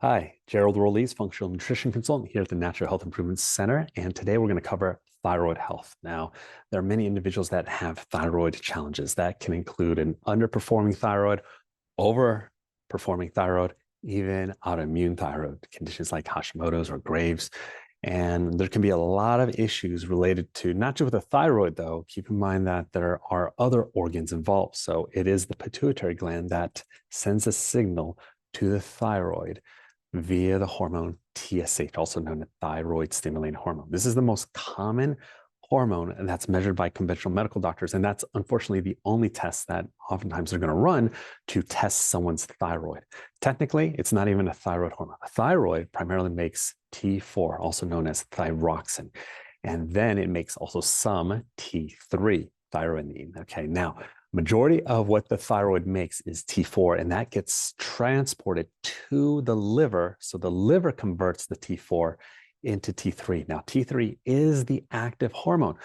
Hi, Gerald Rolese, Functional Nutrition Consultant here at the Natural Health Improvement Center. And today we're going to cover thyroid health. Now, there are many individuals that have thyroid challenges that can include an underperforming thyroid, overperforming thyroid, even autoimmune thyroid conditions like Hashimoto's or Graves'. And there can be a lot of issues related to not just with the thyroid, though. Keep in mind that there are other organs involved. So it is the pituitary gland that sends a signal to the thyroid via the hormone TSH, also known as thyroid stimulating hormone. This is the most common hormone that's measured by conventional medical doctors. And that's unfortunately the only test that oftentimes they're going to run to test someone's thyroid. Technically, it's not even a thyroid hormone. A thyroid primarily makes T4, also known as thyroxine. And then it makes also some T3, thyronine. Okay, now majority of what the thyroid makes is T4, and that gets transported to the liver. So the liver converts the T4 into T3. Now, T3 is the active hormone.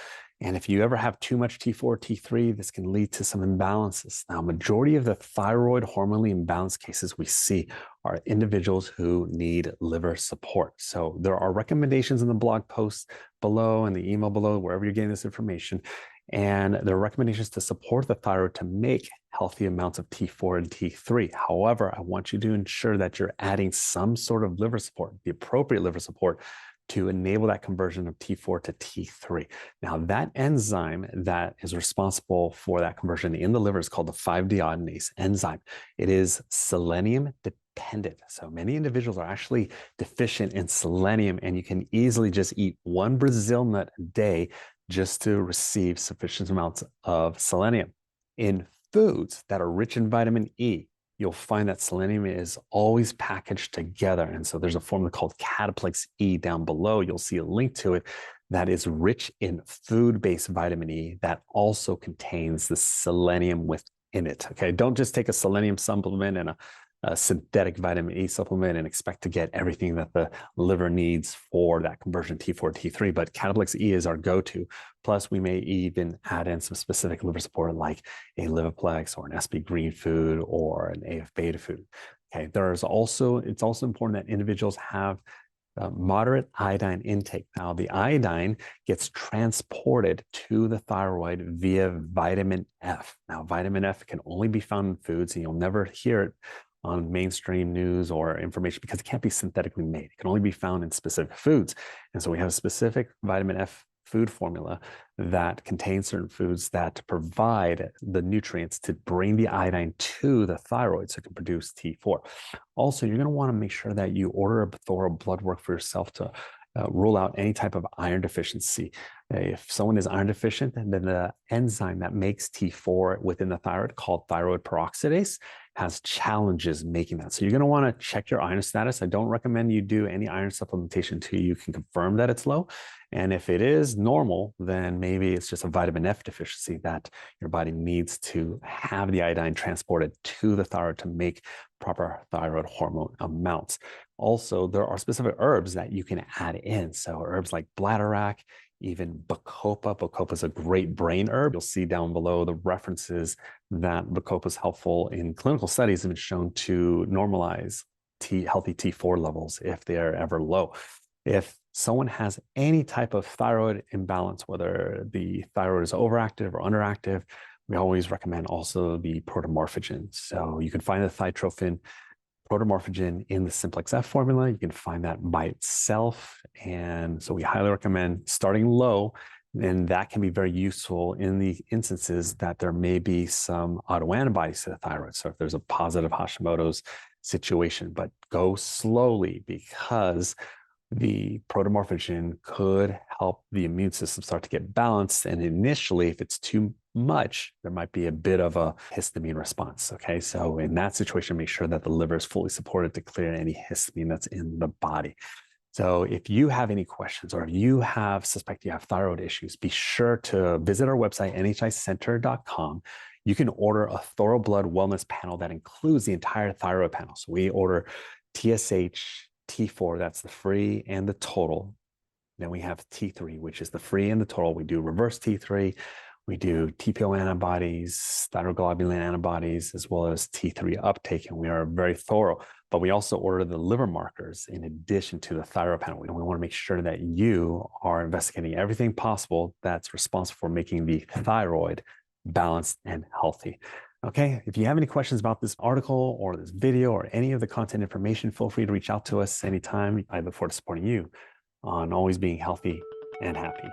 And if you ever have too much T4, T3, this can lead to some imbalances. Now, majority of the thyroid hormonally imbalanced cases we see are individuals who need liver support. So there are recommendations in the blog post below and the email below, wherever you're getting this information. And there are recommendations to support the thyroid to make healthy amounts of T4 and T3. However, I want you to ensure that you're adding some sort of liver support, the appropriate liver support, to enable that conversion of T4 to T3. Now, that enzyme that is responsible for that conversion in the liver is called the 5-deiodinase enzyme. It is selenium dependent. So many individuals are actually deficient in selenium, and you can easily just eat one Brazil nut a day just to receive sufficient amounts of selenium. In foods that are rich in vitamin E, you'll find that selenium is always packaged together. And so there's a formula called Cataplex E down below. You'll see a link to it that is rich in food-based vitamin E that also contains the selenium within it. Okay, don't just take a selenium supplement and a synthetic vitamin E supplement and expect to get everything that the liver needs for that conversion T4 T3. But Cataplex E is our go-to. Plus, we may even add in some specific liver support like a Liviplex or an SB green food or an AF beta food. Okay, it's also important that individuals have moderate iodine intake. Now, the iodine gets transported to the thyroid via vitamin F. Now, vitamin F can only be found in foods, and you'll never hear it on mainstream news or information because it can't be synthetically made. It can only be found in specific foods. And so we have a specific vitamin F food formula that contains certain foods that provide the nutrients to bring the iodine to the thyroid so it can produce T4. Also, you're going to want to make sure that you order a thorough blood work for yourself to rule out any type of iron deficiency. If someone is iron deficient, then the enzyme that makes T4 within the thyroid called thyroid peroxidase has challenges making that. So you're going to want to check your iron status. I don't recommend you do any iron supplementation until you can confirm that it's low. And if it is normal, then maybe it's just a vitamin F deficiency that your body needs to have the iodine transported to the thyroid to make proper thyroid hormone amounts. Also, there are specific herbs that you can add in. So herbs like bladderwrack, even bacopa. Bacopa is a great brain herb. You'll see down below the references that bacopa is helpful in clinical studies, have been shown to normalize healthy T4 levels if they are ever low. If someone has any type of thyroid imbalance, whether the thyroid is overactive or underactive, we always recommend also the protomorphogen. So you can find the thytrophin protomorphogen in the Simplex F formula. You can find that by itself. And so we highly recommend starting low, and that can be very useful in the instances that there may be some autoantibodies to the thyroid. So if there's a positive Hashimoto's situation, but go slowly because the protomorphogen could help the immune system start to get balanced. And initially, if it's too much, there might be a bit of a histamine response. Okay, so in that situation, make sure that the liver is fully supported to clear any histamine that's in the body. So if you have any questions or if you suspect you have thyroid issues, be sure to visit our website, nhicenter.com. You can order a thorough blood wellness panel that includes the entire thyroid panel. So we order TSH, T4, that's the free and the total. Then we have T3, which is the free and the total. We do reverse T3. We do TPO antibodies, thyroglobulin antibodies, as well as T3 uptake, and we are very thorough. but we also order the liver markers in addition to the thyroid panel. We want to make sure that you are investigating everything possible that's responsible for making the thyroid balanced and healthy. Okay, if you have any questions about this article or this video or any of the content information, feel free to reach out to us anytime. I look forward to supporting you on always being healthy and happy.